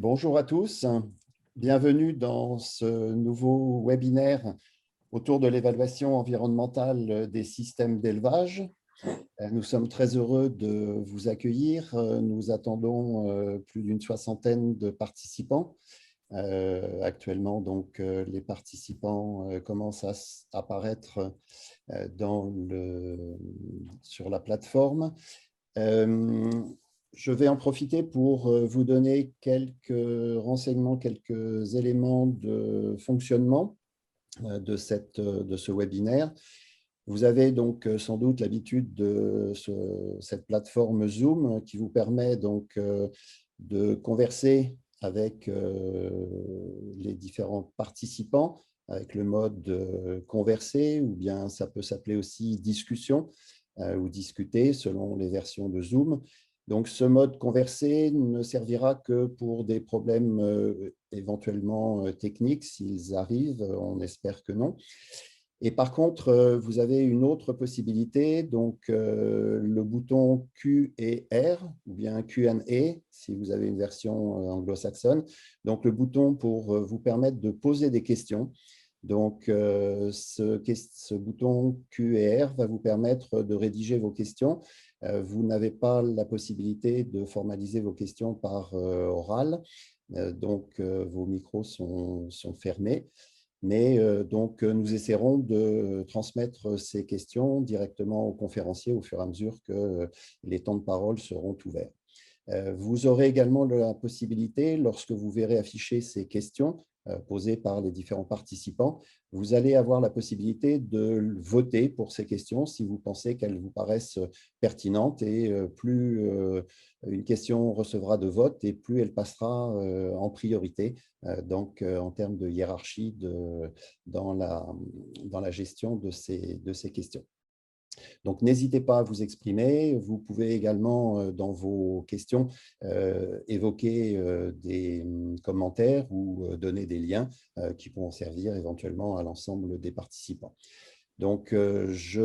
Bonjour à tous, bienvenue dans ce nouveau webinaire autour de l'évaluation environnementale des systèmes d'élevage. Nous sommes très heureux de vous accueillir. Nous attendons plus d'une soixantaine de participants. Actuellement, donc, les participants commencent à apparaître sur la plateforme. Je vais en profiter pour vous donner quelques renseignements, quelques éléments de fonctionnement de ce webinaire. Vous avez donc sans doute l'habitude de cette plateforme Zoom qui vous permet donc de converser avec les différents participants avec le mode converser, ou bien ça peut s'appeler aussi discussion ou discuter selon les versions de Zoom. Donc, ce mode conversé ne servira que pour des problèmes éventuellement techniques, s'ils arrivent, on espère que non. Et par contre, vous avez une autre possibilité, donc le bouton Q et R, ou bien Q&A, si vous avez une version anglo-saxonne. Donc, le bouton pour vous permettre de poser des questions. Donc, ce bouton Q et R va vous permettre de rédiger vos questions. Vous n'avez pas la possibilité de formaliser vos questions par oral, donc vos micros sont fermés. Mais donc, nous essaierons de transmettre ces questions directement aux conférenciers au fur et à mesure que les temps de parole seront ouverts. Vous aurez également la possibilité, lorsque vous verrez afficher ces questions posées par les différents participants, vous allez avoir la possibilité de voter pour ces questions si vous pensez qu'elles vous paraissent pertinentes, et plus une question recevra de votes et plus elle passera en priorité, donc en termes de hiérarchie dans la gestion de ces questions. Donc, n'hésitez pas à vous exprimer. Vous pouvez également, dans vos questions, évoquer des commentaires ou donner des liens qui pourront servir éventuellement à l'ensemble des participants. Donc, je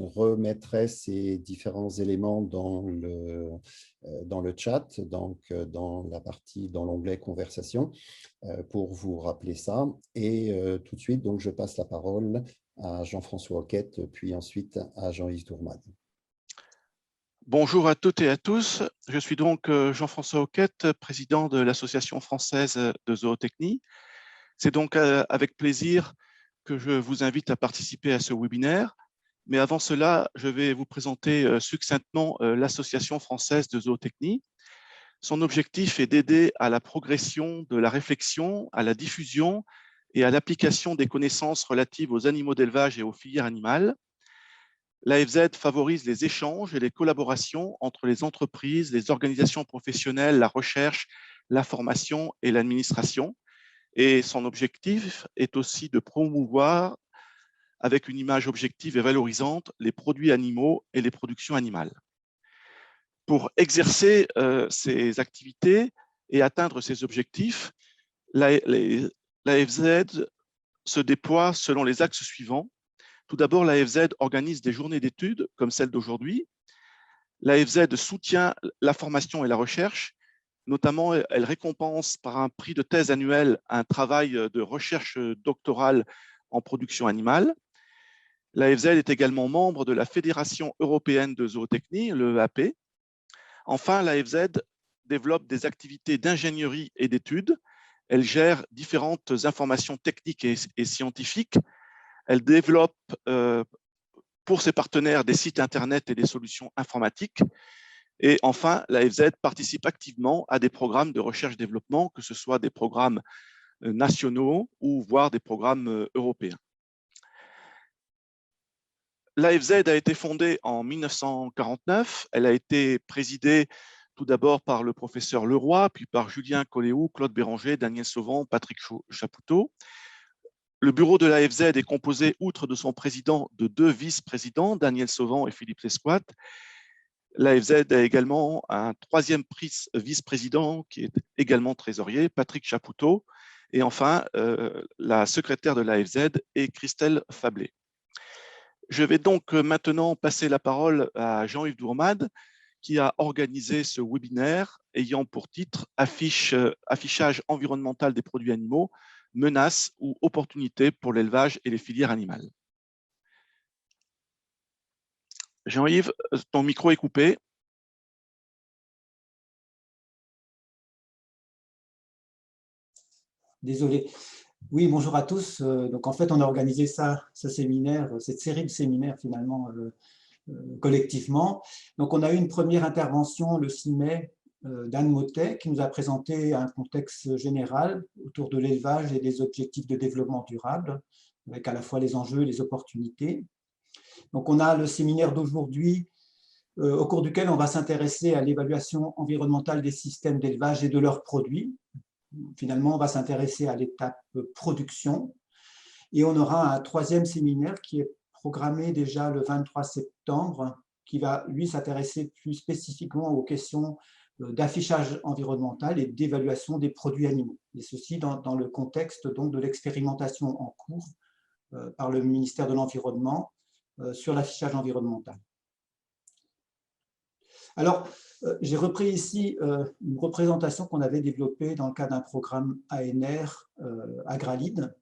remettrai ces différents éléments dans le chat, donc dans l'onglet conversation, pour vous rappeler ça. Et tout de suite, donc, je passe la parole à Jean-François Auquette, puis ensuite à Jean-Yves Dourmade. Bonjour à toutes et à tous. Je suis donc Jean-François Auquette, président de l'Association française de zootechnie. C'est donc avec plaisir que je vous invite à participer à ce webinaire. Mais avant cela, je vais vous présenter succinctement l'Association française de zootechnie. Son objectif est d'aider à la progression de la réflexion, à la diffusion et à l'application des connaissances relatives aux animaux d'élevage et aux filières animales. L'AFZ favorise les échanges et les collaborations entre les entreprises, les organisations professionnelles, la recherche, la formation et l'administration. Et son objectif est aussi de promouvoir, avec une image objective et valorisante, les produits animaux et les productions animales. Pour exercer ces activités et atteindre ces objectifs, l'AFZ se déploie selon les axes suivants. Tout d'abord, l'AFZ organise des journées d'études comme celle d'aujourd'hui. L'AFZ soutient la formation et la recherche. Notamment, elle récompense par un prix de thèse annuel un travail de recherche doctorale en production animale. L'AFZ est également membre de la Fédération européenne de zootechnie, l'EAP. Enfin, l'AFZ développe des activités d'ingénierie et d'études. Elle gère différentes informations techniques et scientifiques. Elle développe pour ses partenaires des sites Internet et des solutions informatiques. Et enfin, l'AFZ participe activement à des programmes de recherche-développement, que ce soit des programmes nationaux ou voire des programmes européens. L'AFZ a été fondée en 1949. Elle a été présidée tout d'abord par le professeur Leroy, puis par Julien Colléou, Claude Béranger, Daniel Sauvant, Patrick Chapoutot. Le bureau de l'AFZ est composé, outre de son président, de 2 vice-présidents, Daniel Sauvant et Philippe Lesquat. L'AFZ a également un 3e vice-président qui est également trésorier, Patrick Chapoutot. Et enfin, la secrétaire de l'AFZ est Christelle Fablé. Je vais donc maintenant passer la parole à Jean-Yves Dourmade, qui a organisé ce webinaire ayant pour titre Affichage environnemental des produits animaux, menaces ou opportunités pour l'élevage et les filières animales. Jean-Yves, ton micro est coupé. Désolé. Oui, bonjour à tous. Donc en fait, on a organisé ce séminaire, cette série de séminaires finalement collectivement. Donc on a eu une première intervention le 6 mai d'Anne Mottet qui nous a présenté un contexte général autour de l'élevage et des objectifs de développement durable, avec à la fois les enjeux et les opportunités. Donc on a le séminaire d'aujourd'hui au cours duquel on va s'intéresser à l'évaluation environnementale des systèmes d'élevage et de leurs produits. Finalement, on va s'intéresser à l'étape production et on aura un troisième séminaire qui est programmé déjà le 23 septembre, qui va, lui, s'intéresser plus spécifiquement aux questions d'affichage environnemental et d'évaluation des produits animaux. Et ceci dans le contexte donc, de l'expérimentation en cours par le ministère de l'Environnement sur l'affichage environnemental. Alors, j'ai repris ici une représentation qu'on avait développée dans le cadre d'un programme ANR, Agralide.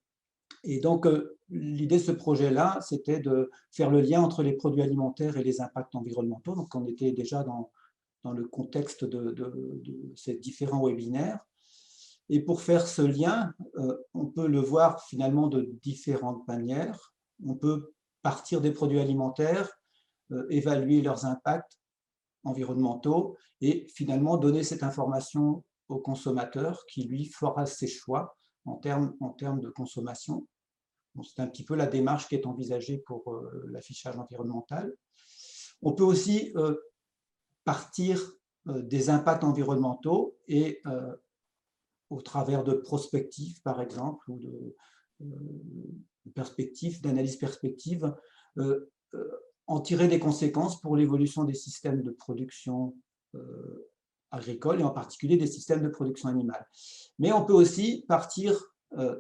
Et donc, l'idée de ce projet-là, c'était de faire le lien entre les produits alimentaires et les impacts environnementaux. Donc, on était déjà dans le contexte de ces différents webinaires. Et pour faire ce lien, on peut le voir finalement de différentes manières. On peut partir des produits alimentaires, évaluer leurs impacts environnementaux et finalement donner cette information au consommateur qui, lui, fera ses choix en termes de consommation. C'est un petit peu la démarche qui est envisagée pour l'affichage environnemental. On peut aussi partir des impacts environnementaux et au travers de prospectives, par exemple, ou d'analyse perspective, en tirer des conséquences pour l'évolution des systèmes de production agricole et en particulier des systèmes de production animale. Mais on peut aussi partir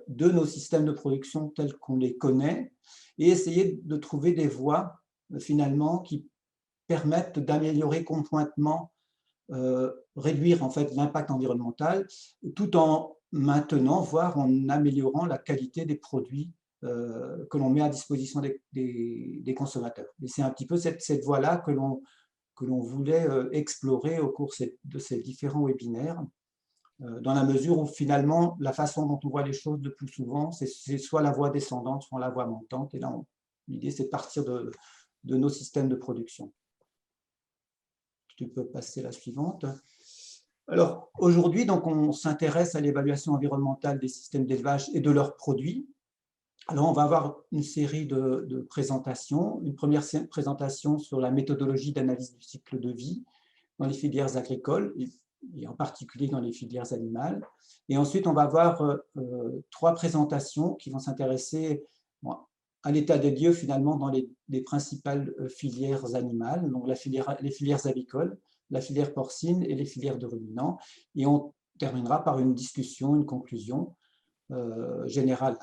de nos systèmes de production tels qu'on les connaît et essayer de trouver des voies finalement qui permettent d'améliorer conjointement, réduire en fait l'impact environnemental tout en maintenant, voire en améliorant la qualité des produits que l'on met à disposition des consommateurs. Et c'est un petit peu cette voie-là que l'on voulait explorer au cours de ces différents webinaires, dans la mesure où finalement, la façon dont on voit les choses le plus souvent, c'est soit la voie descendante, soit la voie montante. Et là, l'idée, c'est de partir de nos systèmes de production. Tu peux passer la suivante. Alors, aujourd'hui, on s'intéresse à l'évaluation environnementale des systèmes d'élevage et de leurs produits. Alors, on va avoir une série de présentations. Une première présentation sur la méthodologie d'analyse du cycle de vie dans les filières agricoles, et en particulier dans les filières animales. Et ensuite, on va avoir trois présentations qui vont s'intéresser à l'état des lieux, finalement, dans les principales filières animales, donc les filières avicoles, la filière porcine et les filières de ruminants. Et on terminera par une discussion, une conclusion générale